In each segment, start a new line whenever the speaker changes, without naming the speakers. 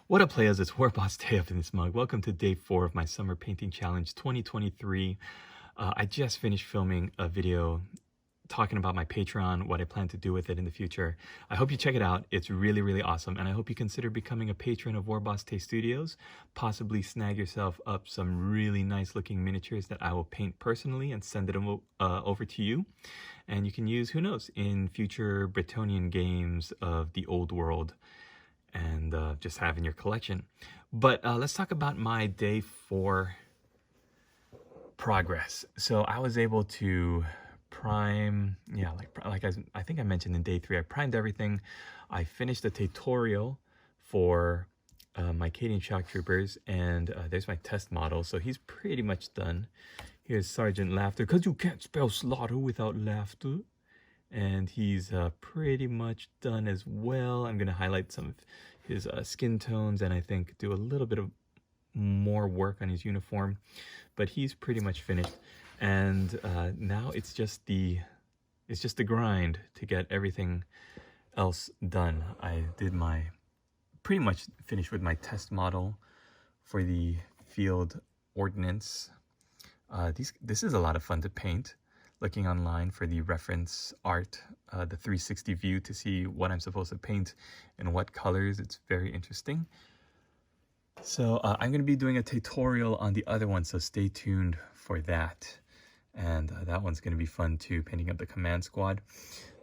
What up, players? It's Warboss Day up in this mug. Welcome to day 4 of my Summer Painting Challenge 2023. I just finished filming a video talking about my Patreon, what I plan to do with it in the future. I hope you check it out. It's really, really awesome. And I hope you consider becoming a patron of Warboss Day Studios. Possibly snag yourself up some really nice looking miniatures that I will paint personally and send it over to you. And you can use, who knows, in future Bretonian games of the old world and just have in your collection. But let's talk about my day 4 progress. So I was able to prime, I think I mentioned in day 3, I primed everything. I finished the tutorial for my Cadian shock troopers, and there's my test model. So he's pretty much done. Here's Sergeant Laughter, because you can't spell slaughter without laughter. And he's pretty much done as well. I'm going to highlight some of his skin tones and I think do a little bit of more work on his uniform, but he's pretty much finished. And now it's just the grind to get everything else done. I did pretty much finished with my test model for the field ordnance. This is a lot of fun to paint. Looking online for the reference art, the 360 view to see what I'm supposed to paint and what colors. It's very interesting. So I'm going to be doing a tutorial on the other one, so stay tuned for that. And that one's going to be fun too, painting up the command squad.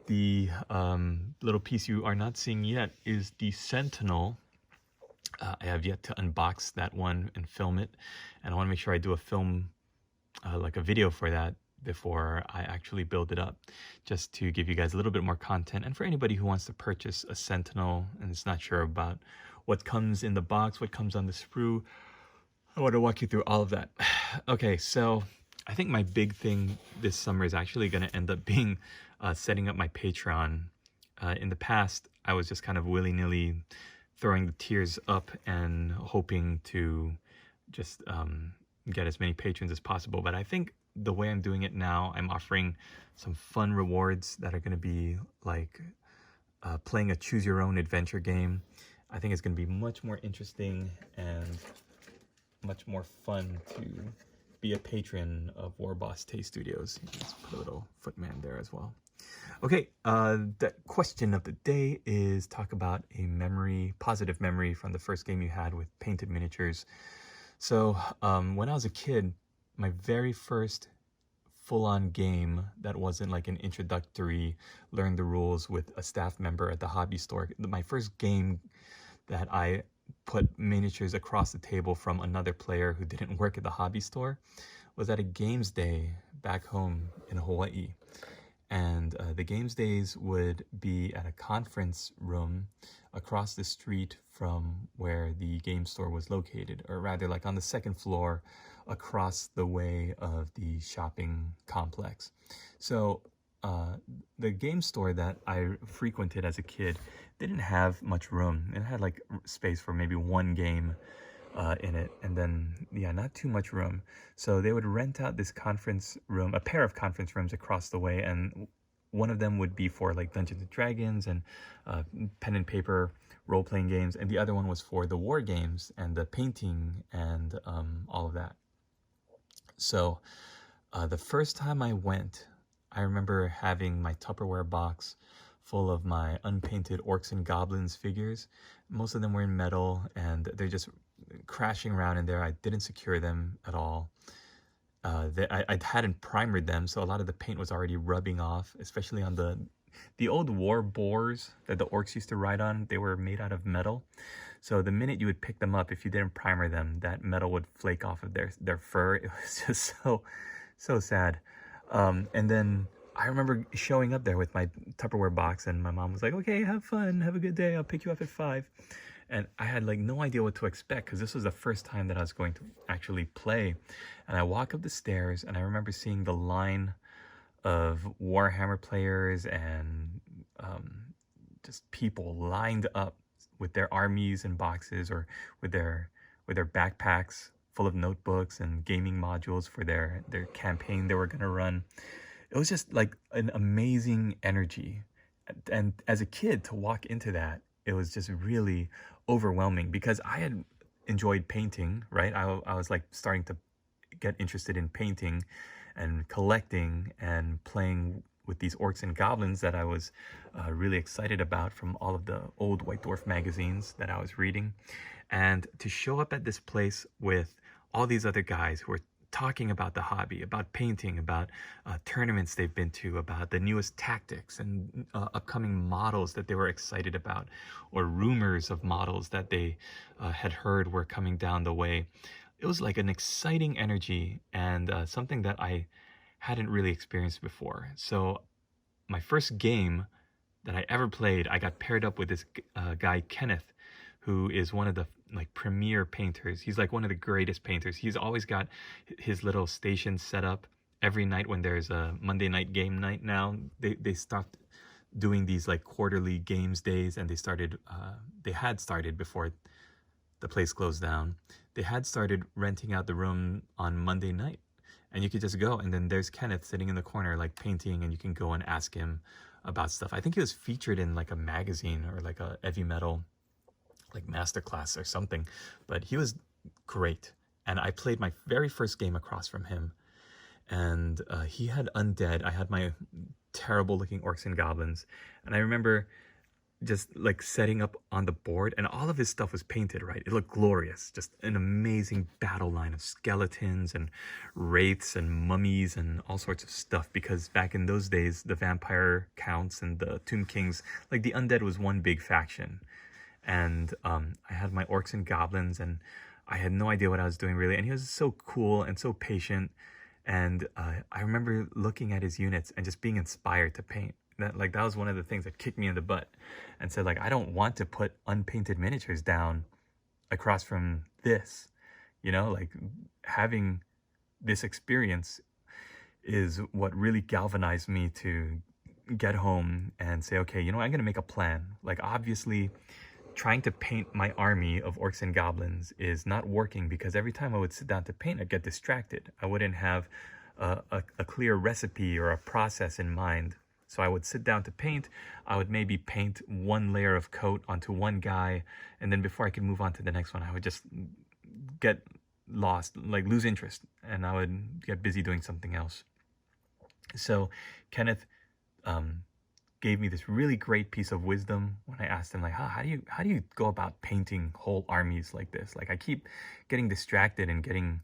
The little piece you are not seeing yet is the Sentinel. I have yet to unbox that one and film it. And I want to make sure I do a film, like a video for that, before I actually build it up, just to give you guys a little bit more content. And for anybody who wants to purchase a Sentinel and is not sure about what comes in the box, what comes on the sprue, I want to walk you through all of that. Okay, so I think my big thing this summer is actually going to end up being setting up my Patreon. In the past, I was just kind of willy-nilly throwing the tiers up and hoping to just get as many patrons as possible. But I think the way I'm doing it now, I'm offering some fun rewards that are going to be like playing a choose your own adventure game. I think it's going to be much more interesting and much more fun to be a patron of Warboss Day Studios. Let's put a little footman there as well. Okay, the question of the day is talk about a positive memory from the first game you had with painted miniatures. So when I was a kid, my very first full-on game that wasn't like an introductory learn the rules with a staff member at the hobby store, my first game that I put miniatures across the table from another player who didn't work at the hobby store was at a games day back home in Hawaii. And the games days would be at a conference room across the street from where the game store was located, or rather like on the second floor across the way of the shopping complex. So the game store that I frequented as a kid didn't have much room. It had like space for maybe one game in it, and then not too much room. So they would rent out this conference room, a pair of conference rooms across the way, and one of them would be for like Dungeons and Dragons and pen and paper role-playing games, and the other one was for the war games and the painting and all of that. So the first time I went, I remember having my Tupperware box full of my unpainted orcs and goblins figures. Most of them were in metal, and they're just crashing around in there. I didn't secure them at all. I hadn't primered them, so a lot of the paint was already rubbing off, especially on the old war boars that the orcs used to ride on. They were made out of metal. So the minute you would pick them up, if you didn't primer them, that metal would flake off of their fur. It was just so sad. And then I remember showing up there with my Tupperware box, and my mom was like, okay, have fun, have a good day, I'll pick you up at 5. And I had like no idea what to expect, because this was the first time that I was going to actually play. And I walk up the stairs, and I remember seeing the line of Warhammer players and just people lined up with their armies and boxes, or with their backpacks full of notebooks and gaming modules for their campaign they were going to run. It was just like an amazing energy. And as a kid, to walk into that it was just really overwhelming because I had enjoyed painting, right? I was like starting to get interested in painting and collecting and playing with these orcs and goblins that I was really excited about from all of the old White Dwarf magazines that I was reading. And to show up at this place with all these other guys who were talking about the hobby, about painting, about tournaments they've been to, about the newest tactics and upcoming models that they were excited about, or rumors of models that they had heard were coming down the way. It was like an exciting energy and something that I hadn't really experienced before. So my first game that I ever played, I got paired up with this guy, Kenneth, who is one of the like premier painters. He's like one of the greatest painters. He's always got his little station set up every night when there's a Monday night game night. Now they stopped doing these like quarterly games days, and they had started before the place closed down. They had started renting out the room on Monday night, and you could just go, and then there's Kenneth sitting in the corner like painting, and you can go and ask him about stuff. I think he was featured in like a magazine or like a heavy metal like masterclass or something, but he was great. And I played my very first game across from him, and he had undead. I had my terrible looking orcs and goblins, and I remember just like setting up on the board, and all of his stuff was painted, right? It looked glorious, just an amazing battle line of skeletons and wraiths and mummies and all sorts of stuff, because back in those days the vampire counts and the tomb kings, like the undead was one big faction. And I had my orcs and goblins, and I had no idea what I was doing really, and he was so cool and so patient. And I remember looking at his units and just being inspired to paint. That was one of the things that kicked me in the butt and said, like, I don't want to put unpainted miniatures down across from this. You know, like having this experience is what really galvanized me to get home and say, okay, you know, I'm going to make a plan. Like, obviously, trying to paint my army of orcs and goblins is not working, because every time I would sit down to paint, I'd get distracted. I wouldn't have a clear recipe or a process in mind. So I would sit down to paint. I would maybe paint one layer of coat onto one guy, and then before I could move on to the next one, I would just get lost, like lose interest, and I would get busy doing something else. So Kenneth gave me this really great piece of wisdom when I asked him, like, how do you go about painting whole armies like this? Like, I keep getting distracted and getting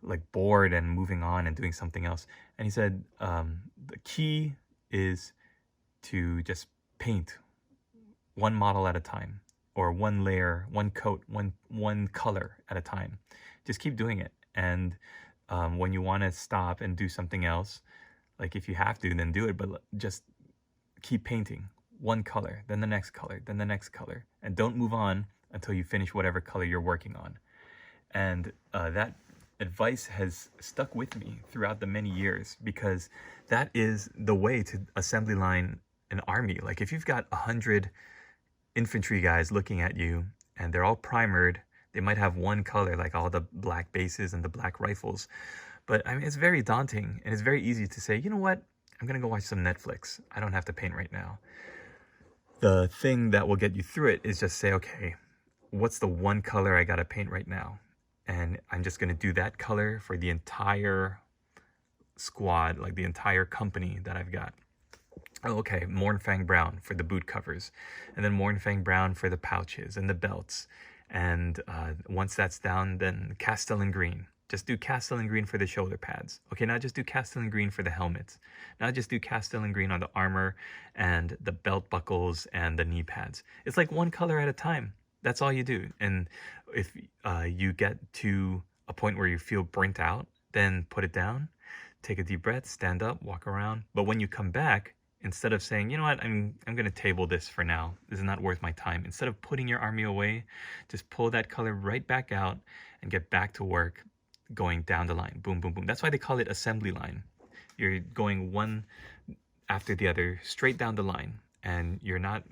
like bored and moving on and doing something else. And he said, the key is to just paint one model at a time, or one layer, one coat, one color at a time. Just keep doing it. And when you want to stop and do something else, like if you have to, then do it, but just keep painting one color, then the next color, then the next color, and don't move on until you finish whatever color you're working on. And that advice has stuck with me throughout the many years, because that is the way to assembly line an army. Like if you've got 100 infantry guys looking at you and they're all primered, they might have one color, like all the black bases and the black rifles. But I mean, it's very daunting, and it's very easy to say, you know what, I'm going to go watch some Netflix. I don't have to paint right now. The thing that will get you through it is just say, okay, what's the one color I got to paint right now? And I'm just going to do that color for the entire squad, like the entire company that I've got. Oh, okay, Mornfang Brown for the boot covers, and then Mornfang Brown for the pouches and the belts. And once that's down, then Castellan Green. Just do Castellan Green for the shoulder pads. Okay, now just do Castellan Green for the helmets. Now just do Castellan Green on the armor and the belt buckles and the knee pads. It's like one color at a time. That's all you do. And if you get to a point where you feel burnt out, then put it down, take a deep breath, stand up, walk around. But when you come back, instead of saying, you know what, I'm going to table this for now, this is not worth my time, instead of putting your army away, just pull that color right back out and get back to work, going down the line. Boom, boom, boom. That's why they call it assembly line. You're going one after the other, straight down the line. And you're not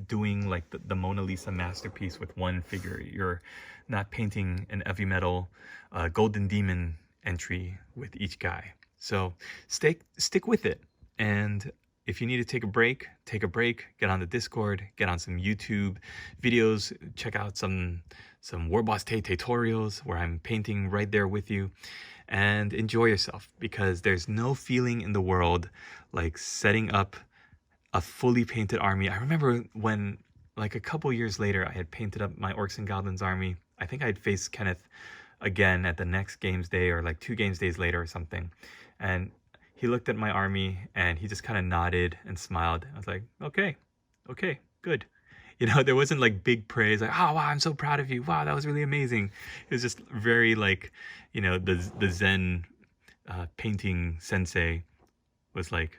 doing like the Mona Lisa masterpiece with one figure. You're not painting an heavy metal golden demon entry with each guy. So stick with it. And if you need to take a break, get on the Discord, get on some YouTube videos, check out some War Boss Tay tutorials where I'm painting right there with you, and enjoy yourself, because there's no feeling in the world like setting up a fully painted army. I remember when, like a couple years later, I had painted up my Orcs and Goblins army. I think I'd faced Kenneth again at the next games day, or like 2 games days later or something. And he looked at my army and he just kind of nodded and smiled. I was like, okay, good. You know, there wasn't like big praise, like, oh, wow, I'm so proud of you. Wow, that was really amazing. It was just very like, you know, the Zen painting sensei was like,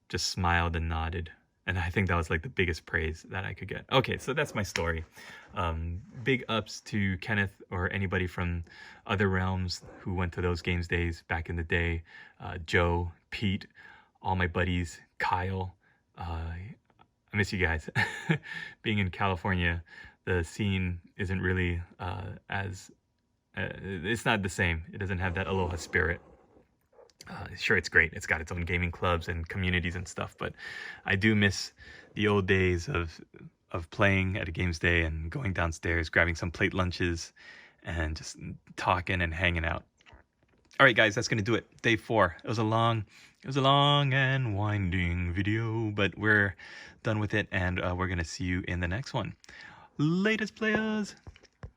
just smiled and nodded. And I think that was like the biggest praise that I could get. Okay, so that's my story. Big ups to Kenneth or anybody from other realms who went to those games days back in the day. Joe, Pete, all my buddies, Kyle. I miss you guys. Being in California, the scene isn't really it's not the same. It doesn't have that aloha spirit. Sure, it's great. It's got its own gaming clubs and communities and stuff, but I do miss the old days of playing at a games day and going downstairs, grabbing some plate lunches, and just talking and hanging out. All right, guys, that's gonna do it. Day 4. It was a long and winding video, but we're done with it, and we're gonna see you in the next one. Latest, players.